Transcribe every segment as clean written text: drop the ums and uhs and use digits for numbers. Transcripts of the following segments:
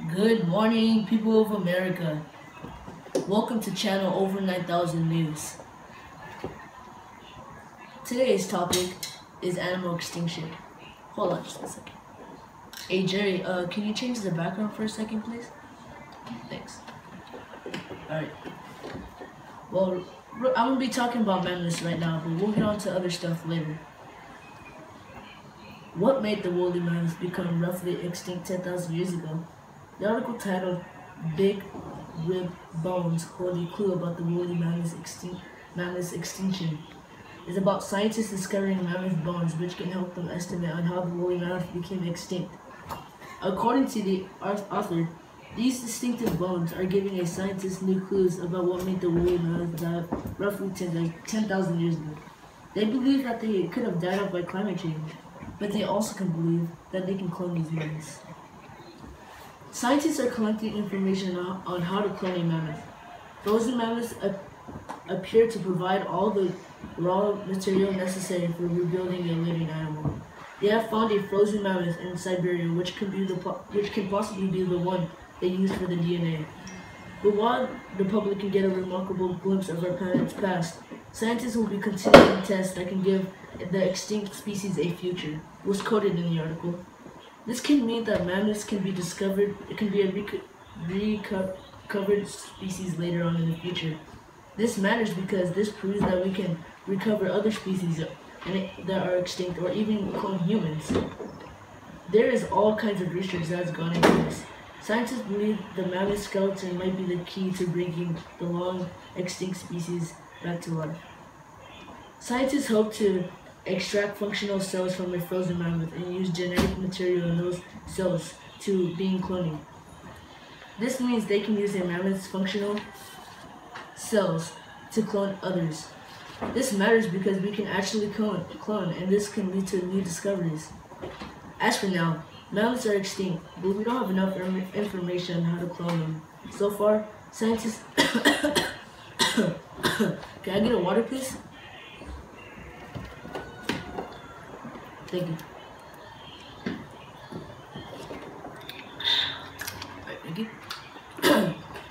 Good morning, people of America. Welcome to channel Over 9,000 News. Today's topic is animal extinction. Hold on just a second. Hey Jerry, can you change the background for a second, please? Thanks. Alright. Well, I'm going to be talking about mammoths right now, but we'll get on to other stuff later. What made the woolly mammoth become roughly extinct 10,000 years ago? The article titled Big Rib Bones Hold a Clue About the Woolly Mammoth's Extinction is about scientists discovering mammoth bones which can help them estimate on how the woolly mammoth became extinct. According to the author, these distinctive bones are giving a scientist new clues about what made the woolly mammoth die roughly 10,000 years ago. They believe that they could have died off by climate change, but they also can believe that they can clone these mammoths. Scientists are collecting information on how to clone a mammoth. Frozen mammoths appear to provide all the raw material necessary for rebuilding a living animal. They have found a frozen mammoth in Siberia, which can possibly be the one they used for the DNA. But while the public can get a remarkable glimpse of our planet's past, scientists will be continuing tests that can give the extinct species a future, was quoted in the article. This can mean that mammoths can be discovered, it can be a recovered species later on in the future. This matters because this proves that we can recover other species that are extinct or even clone humans. There is all kinds of research that has gone into this. Scientists believe the mammoth skeleton might be the key to bringing the long extinct species back to life. Scientists hope to extract functional cells from a frozen mammoth and use genetic material in those cells to begin cloning. This means they can use a mammoth's functional cells to clone others. This matters because we can actually clone, and this can lead to new discoveries. As for now, mammoths are extinct, but we don't have enough information on how to clone them. So far, scientists... Can I get a water, please? Thank you. Thank you.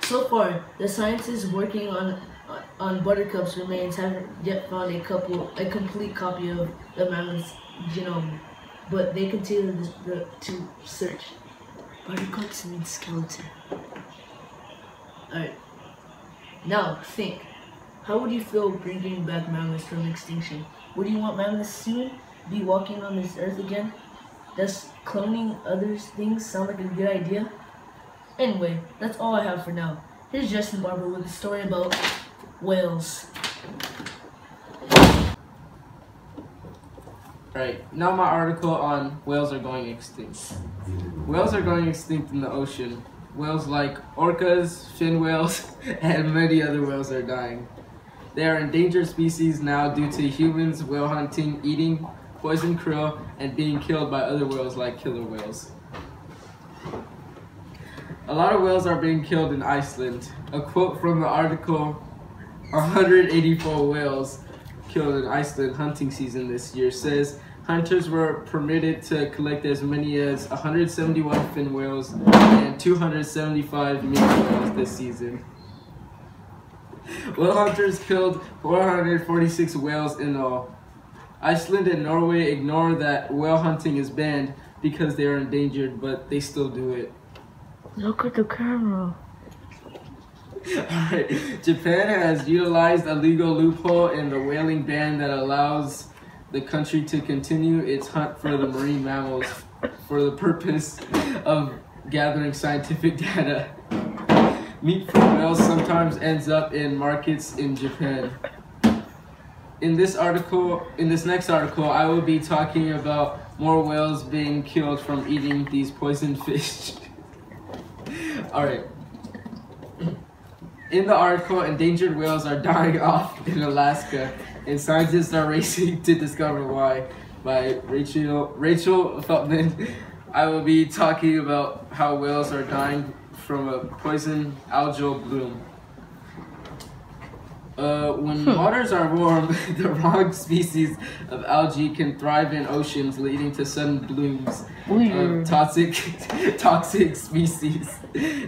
So far, the scientists working on buttercups remains haven't yet found a complete copy of the mammoth's genome, but they continue to search. Buttercups means skeleton. Alright. Now, think. How would you feel bringing back mammoths from extinction? Would you want mammoths soon be walking on this earth again? Does cloning other things sound like a good idea? Anyway, that's all I have for now. Here's Justin Barba with a story about whales. Alright, now my article on whales are going extinct. Whales are going extinct in the ocean. Whales like orcas, fin whales, and many other whales are dying. They are endangered species now due to humans whale hunting, eating poison krill, and being killed by other whales like killer whales. A lot of whales are being killed in Iceland. A quote from the article, 184 whales killed in Iceland hunting season this year, says hunters were permitted to collect as many as 171 fin whales and 275 minke whales this season. Whale hunters killed 446 whales in all. Iceland and Norway ignore that whale hunting is banned because they are endangered, but they still do it. Look at the camera. Alright, Japan has utilized a legal loophole in the whaling ban that allows the country to continue its hunt for the marine mammals for the purpose of gathering scientific data. Meat from whales sometimes ends up in markets in Japan. In this next article, I will be talking about more whales being killed from eating these poisoned fish. Alright. In the article, endangered whales are dying off in Alaska, and scientists are racing to discover why. By Rachel Feltman, I will be talking about how whales are dying from a poison algal bloom. When waters are warm, the wrong species of algae can thrive in oceans, leading to sudden blooms of toxic species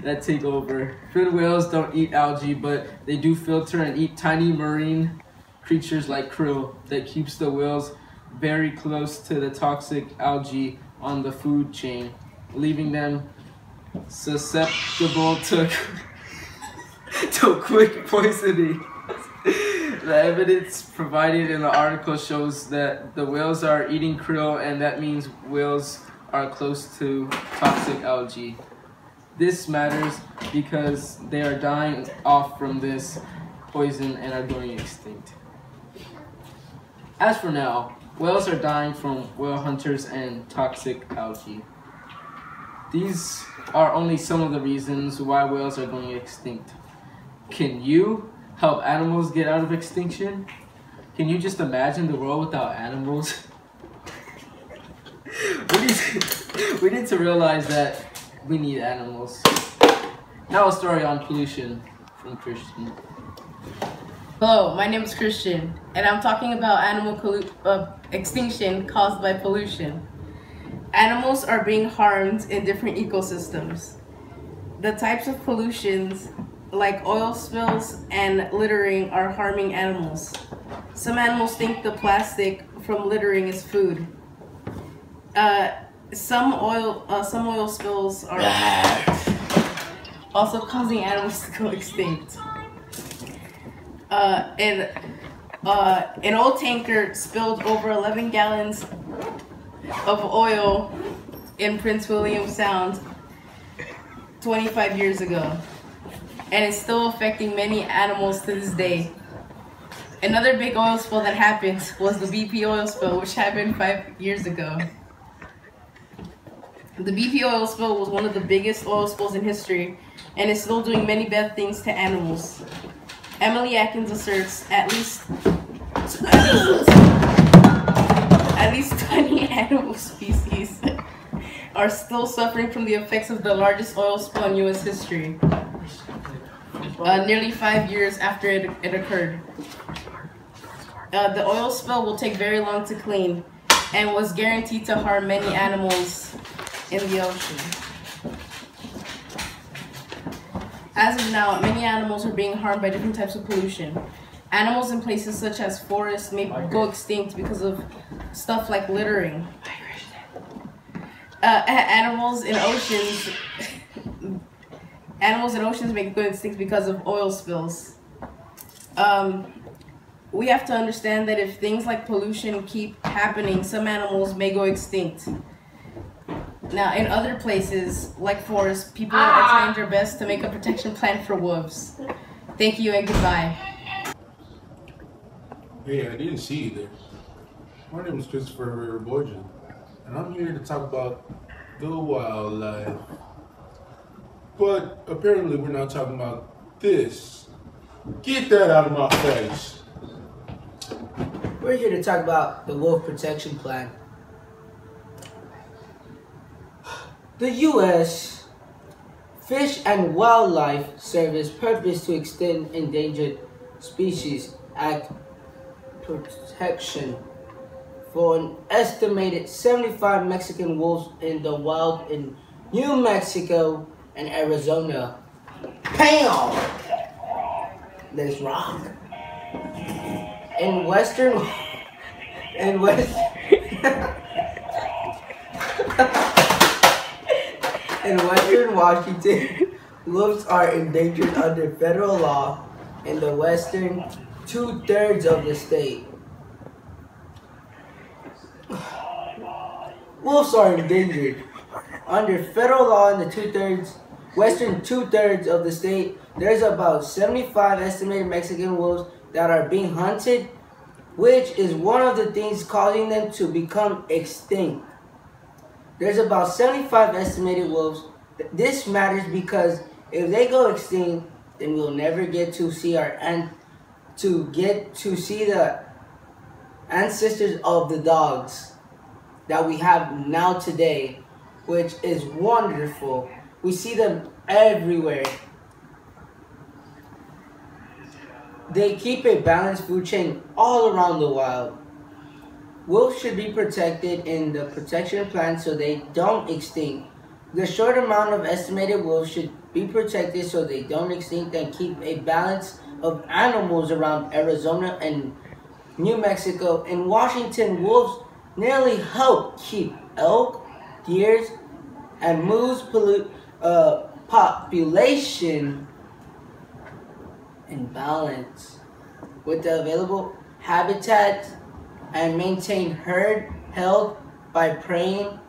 that take over. Fin whales don't eat algae, but they do filter and eat tiny marine creatures like krill that keeps the whales very close to the toxic algae on the food chain, leaving them susceptible to quick poisoning. The evidence provided in the article shows that the whales are eating krill, and that means whales are close to toxic algae. This matters because they are dying off from this poison and are going extinct. As for now, whales are dying from whale hunters and toxic algae. These are only some of the reasons why whales are going extinct. Can you help animals get out of extinction? Can you just imagine the world without animals? we need to realize that we need animals. Now a story on pollution from Christian. Hello, my name is Christian, and I'm talking about animal extinction caused by pollution. Animals are being harmed in different ecosystems. The types of pollutions like oil spills and littering are harming animals. Some animals think the plastic from littering is food. Some oil spills are also causing animals to go extinct. An old tanker spilled over 11 gallons of oil in Prince William Sound 25 years ago, and it's still affecting many animals to this day. Another big oil spill that happened was the BP oil spill, which happened 5 years ago. The BP oil spill was one of the biggest oil spills in history, and is still doing many bad things to animals. Emily Atkins asserts at least 20 animal species are still suffering from the effects of the largest oil spill in U.S. history, nearly 5 years after it occurred. The oil spill will take very long to clean and was guaranteed to harm many animals in the ocean. As of now, many animals are being harmed by different types of pollution. Animals in places such as forests may go extinct because of stuff like littering. Animals in oceans may go extinct because of oil spills. We have to understand that if things like pollution keep happening, some animals may go extinct. Now, in other places, like forests, people are trying their best to make a protection plan for wolves. Thank you and goodbye. Hey, I didn't see you there. My name is Christopher Borgia, and I'm here to talk about the wildlife. But apparently we're not talking about this. Get that out of my face. We're here to talk about the Wolf Protection Plan. The U.S. Fish and Wildlife Service purpose to extend Endangered Species Act protection for an estimated 75 Mexican wolves in the wild in New Mexico and Arizona. Bam! Let's rock. In western Washington, wolves are endangered under federal law in the western 2/3 of the state. Wolves are endangered under federal law in the western 2/3 of the state. There's about 75 estimated Mexican wolves that are being hunted, which is one of the things causing them to become extinct. There's about 75 estimated wolves. This matters because if they go extinct, then we'll never get to see the ancestors of the dogs that we have now today, which is wonderful. We see them everywhere. They keep a balanced food chain all around the wild. Wolves should be protected in the protection plan so they don't extinct. The short amount of estimated wolves should be protected so they don't extinct and keep a balance of animals around Arizona and New Mexico. In Washington, wolves nearly help keep elk, deer, and moose population in balance with the available habitat and maintain herd health by preying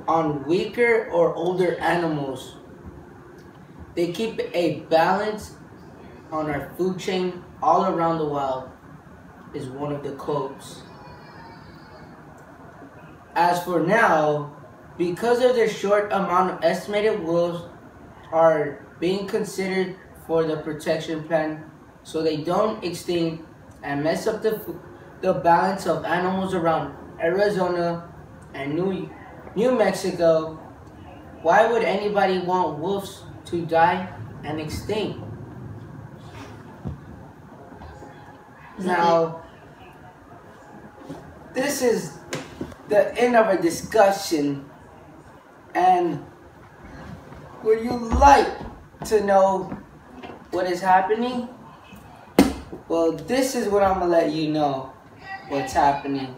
on weaker or older animals. They keep a balance on our food chain all around the wild is one of the quotes. As for now, because of their short amount of estimated wolves are being considered for the protection plan so they don't extinct and mess up the balance of animals around Arizona and New Mexico, why would anybody want wolves to die and extinct? Now, this is the end of our discussion, and would you like to know what is happening? Well, this is what I'm gonna let you know what's happening.